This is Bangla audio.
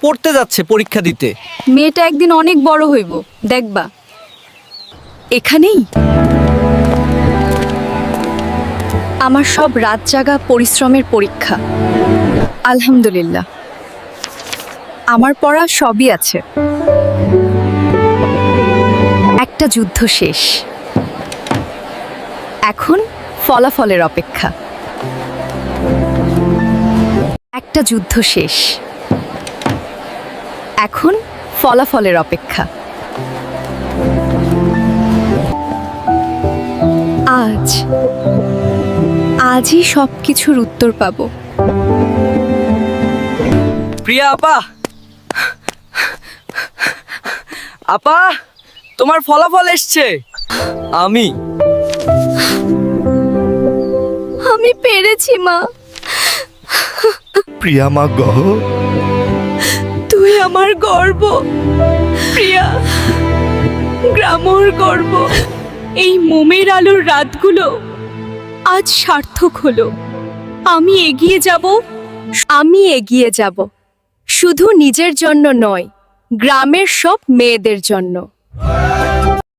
পড়তে যাচ্ছে পরীক্ষা দিতে। মেয়েটা একদিন অনেক বড় হইব, দেখবা। এখানেই আমার সব রাত জাগা পরিশ্রমের পরীক্ষা। আলহামদুলিল্লাহ, আমার পড়া সবই আছে। একটা যুদ্ধ শেষ, এখন ফলাফলের অপেক্ষা। একটা যুদ্ধ শেষ, এখন ফলাফলের অপেক্ষা। আজই সব কিছুর উত্তর পাবো। প্রিয়া আপা, আপা তোমার ফলাফল এসছে। আমি পেরেছি মা। প্রিয়া মা গহ, তুই আমার গর্ব প্রিয়া, গ্রামর গর্ব। এই মোমের আলোর রাতগুলো আজ সার্থক হলো। আমি এগিয়ে যাব, শুধু নিজের জন্য নয়, গ্রামের সব মেয়েদের জন্য।